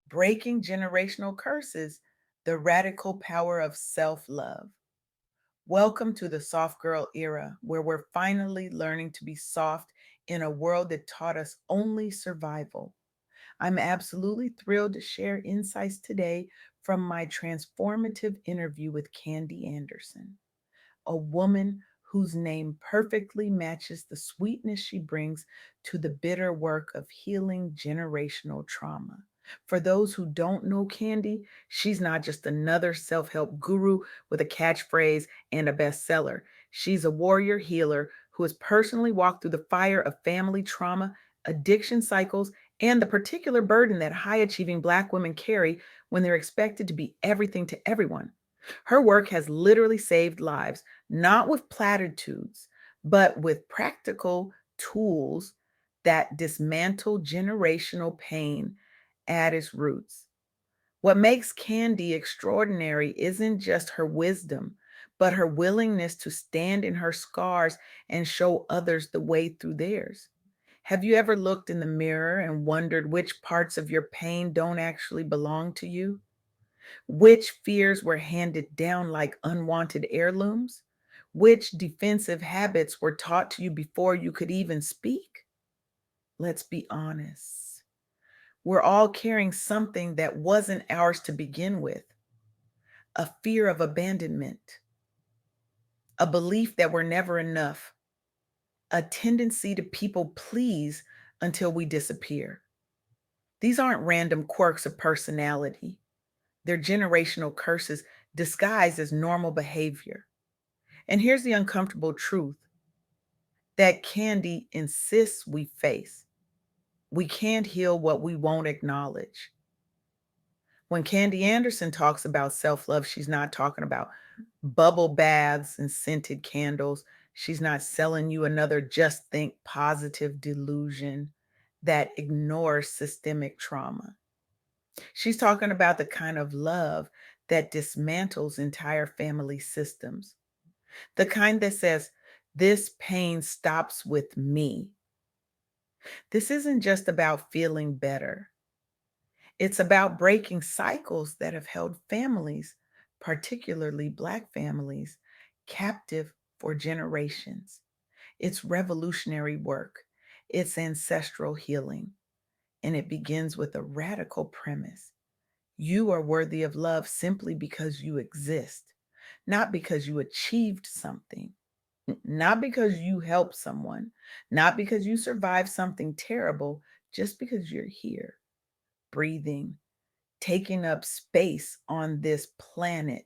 Breaking Generational Curses, the Radical Power of Self-Love. Welcome to the soft girl era, where we're finally learning to be soft in a world that taught us only survival. I'm absolutely thrilled to share insights today from my transformative interview with Candy Anderson, a woman whose name perfectly matches the sweetness she brings to the bitter work of healing generational trauma. For those who don't know Candy, she's not just another self help guru with a catchphrase and a bestseller. She's a warrior healer who has personally walked through the fire of family trauma, addiction cycles, and the particular burden that high achieving Black women carry when they're expected to be everything to everyone. Her work has literally saved lives, not with platitudes, but with practical tools that dismantle generational pain at its roots. What makes Candy extraordinary isn't just her wisdom, but her willingness to stand in her scars and show others the way through theirs. Have you ever looked in the mirror and wondered which parts of your pain don't actually belong to you? Which fears were handed down like unwanted heirlooms? Which defensive habits were taught to you before you could even speak? Let's be honest. We're all carrying something that wasn't ours to begin with, a fear of abandonment, a belief that we're never enough, a tendency to people please until we disappear. These aren't random quirks of personality, they're generational curses disguised as normal behavior. And here's the uncomfortable truth that Candy insists we face. We can't heal what we won't acknowledge. When Candy Anderson talks about self love, she's not talking about bubble baths and scented candles. She's not selling you another just think positive delusion that ignores systemic trauma. She's talking about the kind of love that dismantles entire family systems, the kind that says, this pain stops with me. This isn't just about feeling better. It's about breaking cycles that have held families, particularly Black families, captive for generations. It's revolutionary work, it's ancestral healing, and it begins with a radical premise. You are worthy of love simply because you exist, not because you achieved something, not because you helped someone, not because you survived something terrible, just because you're here, breathing, taking up space on this planet.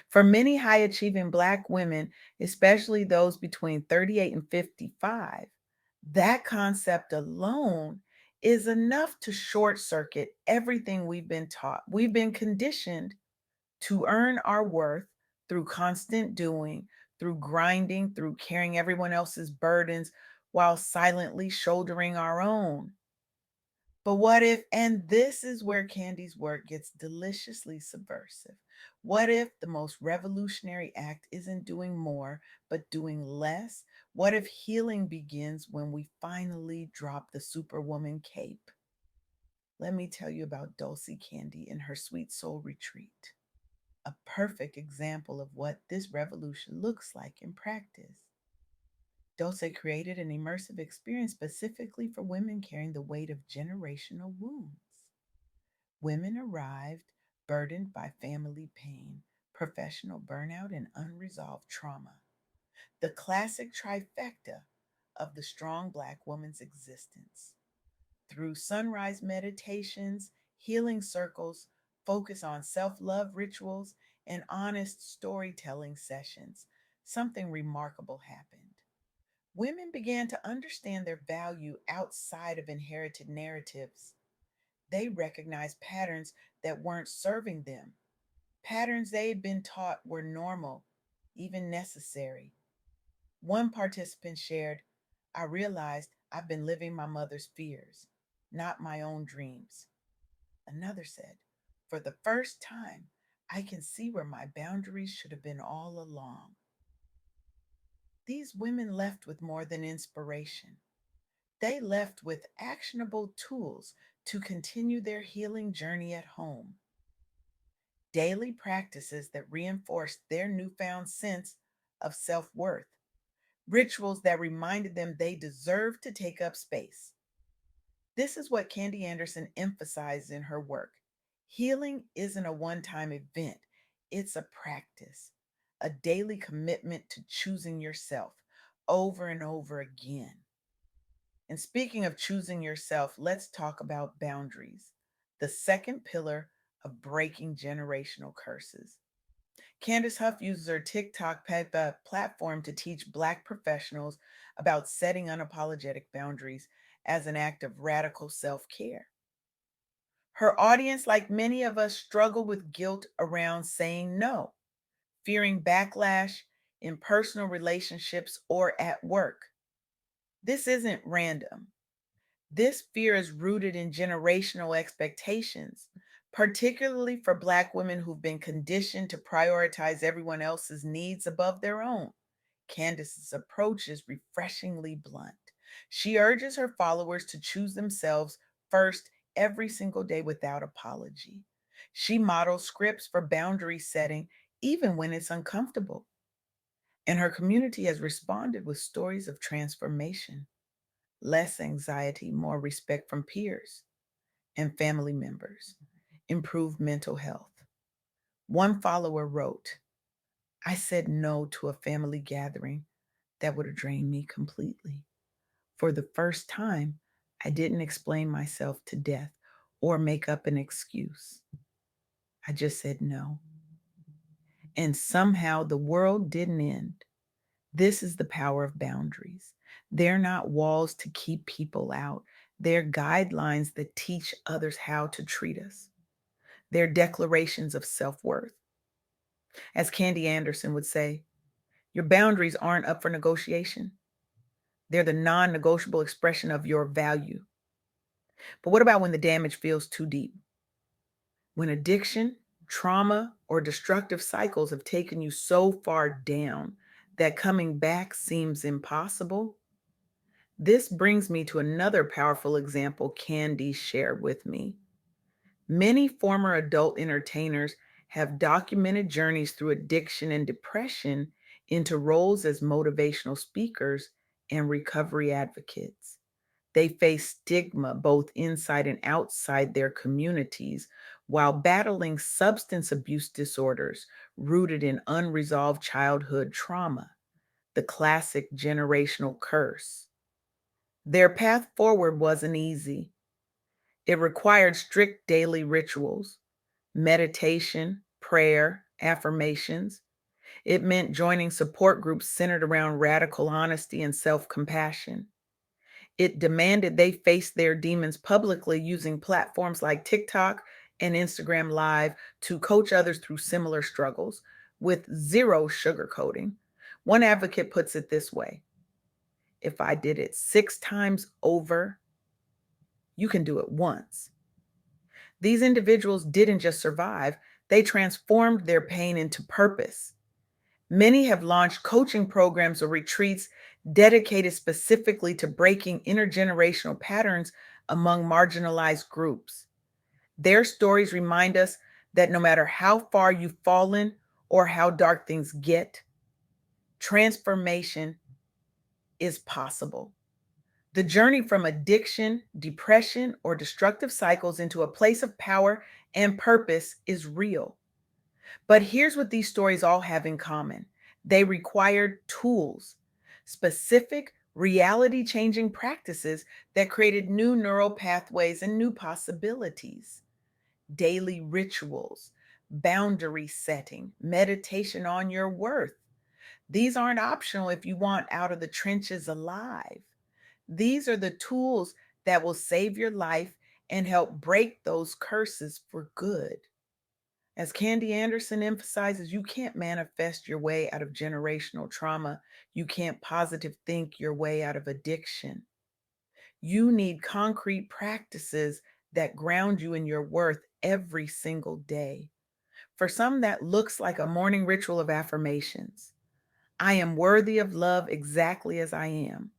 For many high achieving Black women, especially those between 38 and 55, that concept alone is enough to short circuit everything we've been taught. We've been conditioned to earn our worth through constant doing, through grinding, through carrying everyone else's burdens while silently shouldering our own. But what if, and this is where Candy's work gets deliciously subversive, what if the most revolutionary act isn't doing more, but doing less? What if healing begins when we finally drop the superwoman cape? Let me tell you about Dulcie Candy and her Sweet Soul Retreat, a perfect example of what this revolution looks like in practice. Dulce created an immersive experience specifically for women carrying the weight of generational wounds. Women arrived burdened by family pain, professional burnout, and unresolved trauma. The classic trifecta of the strong Black woman's existence. Through sunrise meditations, healing circles, focus on self love rituals, and honest storytelling sessions, something remarkable happened. Women began to understand their value outside of inherited narratives. They recognized patterns that weren't serving them, patterns they had been taught were normal, even necessary. One participant shared, I realized I've been living my mother's fears, not my own dreams. Another said, for the first time, I can see where my boundaries should have been all along. These women left with more than inspiration. They left with actionable tools to continue their healing journey at home. Daily practices that reinforced their newfound sense of self worth, rituals that reminded them they deserved to take up space. This is what Candy Anderson emphasized in her work. Healing isn't a one time event, it's a practice, a daily commitment to choosing yourself over and over again. And speaking of choosing yourself, let's talk about boundaries, the second pillar of breaking generational curses. Candace Huff uses her TikTok platform to teach Black professionals about setting unapologetic boundaries as an act of radical self care. Her audience, like many of us, struggle with guilt around saying no, fearing backlash in personal relationships or at work. This isn't random. This fear is rooted in generational expectations, particularly for Black women who've been conditioned to prioritize everyone else's needs above their own. Candace's approach is refreshingly blunt. She urges her followers to choose themselves first every single day without apology. She models scripts for boundary setting even when it's uncomfortable. And her community has responded with stories of transformation, less anxiety, more respect from peers and family members, improved mental health. One follower wrote, I said no to a family gathering that would have drained me completely. For the first time, I didn't explain myself to death or make up an excuse. I just said no. And somehow the world didn't end. This is the power of boundaries. They're not walls to keep people out, they're guidelines that teach others how to treat us. They're declarations of self worth. As Candy Anderson would say, your boundaries aren't up for negotiation. They're the non negotiable expression of your value. But what about when the damage feels too deep? When addiction, trauma, or destructive cycles have taken you so far down that coming back seems impossible? This brings me to another powerful example Candy shared with me. Many former adult entertainers have documented journeys through addiction and depression into roles as motivational speakers and recovery advocates. They face stigma both inside and outside their communities while battling substance abuse disorders rooted in unresolved childhood trauma, the classic generational curse. Their path forward wasn't easy. It required strict daily rituals, meditation, prayer, affirmations. It meant joining support groups centered around radical honesty and self compassion. It demanded they face their demons publicly using platforms like TikTok and Instagram Live to coach others through similar struggles with zero sugarcoating. One advocate puts it this way: if I did it 6 times over, you can do it once. These individuals didn't just survive, they transformed their pain into purpose. Many have launched coaching programs or retreats dedicated specifically to breaking intergenerational patterns among marginalized groups. Their stories remind us that no matter how far you've fallen or how dark things get, transformation is possible. The journey from addiction, depression, or destructive cycles into a place of power and purpose is real. But here's what these stories all have in common: they required tools, specific, reality changing practices that created new neural pathways and new possibilities. Daily rituals, boundary setting, meditation on your worth. These aren't optional if you want out of the trenches alive. These are the tools that will save your life and help break those curses for good. As Candy Anderson emphasizes, you can't manifest your way out of generational trauma. You can't positive think your way out of addiction. You need concrete practices that ground you in your worth every single day. For some, that looks like a morning ritual of affirmations. I am worthy of love exactly as I am.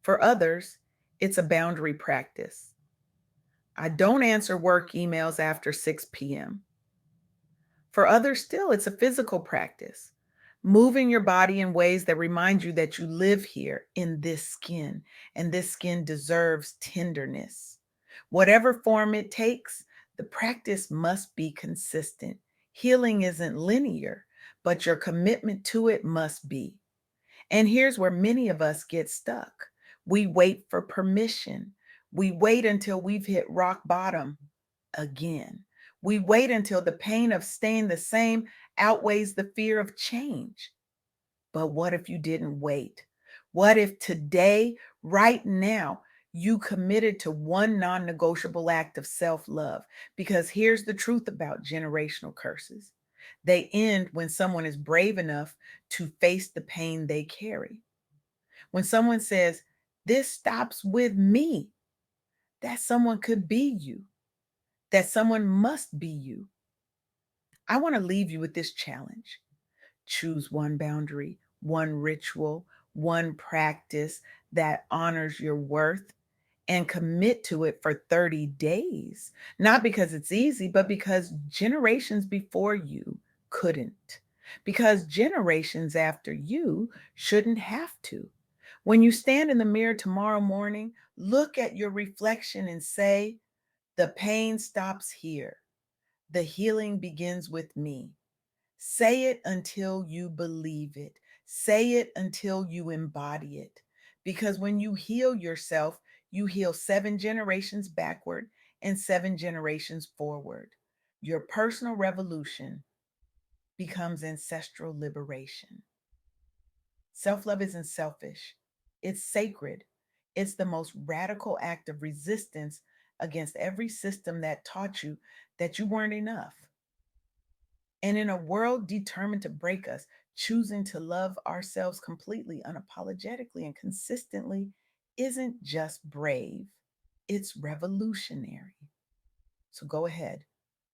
For others, it's a boundary practice. I don't answer work emails after 6 p.m. For others, still, it's a physical practice. Moving your body in ways that remind you that you live here in this skin, and this skin deserves tenderness. Whatever form it takes, the practice must be consistent. Healing isn't linear, but your commitment to it must be. And here's where many of us get stuck. We wait for permission. We wait until we've hit rock bottom again. We wait until the pain of staying the same outweighs the fear of change. But what if you didn't wait? What if today, right now, you committed to one non negotiable act of self love? Because here's the truth about generational curses, they end when someone is brave enough to face the pain they carry. When someone says, "This stops with me," that someone could be you, that someone must be you. I want to leave you with this challenge. Choose one boundary, one ritual, one practice that honors your worth, and commit to it for 30 days. Not because it's easy, but because generations before you couldn't. Because generations after you shouldn't have to. When you stand in the mirror tomorrow morning, look at your reflection and say, "The pain stops here. The healing begins with me." Say it until you believe it. Say it until you embody it. Because when you heal yourself, you heal 7 generations backward and 7 generations forward. Your personal revolution becomes ancestral liberation. Self love isn't selfish, it's sacred. It's the most radical act of resistance against every system that taught you that you weren't enough. And in a world determined to break us, choosing to love ourselves completely, unapologetically, and consistently isn't just brave, it's revolutionary. So go ahead,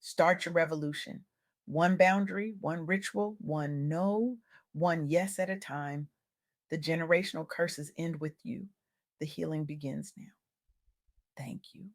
start your revolution. One boundary, one ritual, one no, one yes at a time. The generational curses end with you. The healing begins now. Thank you.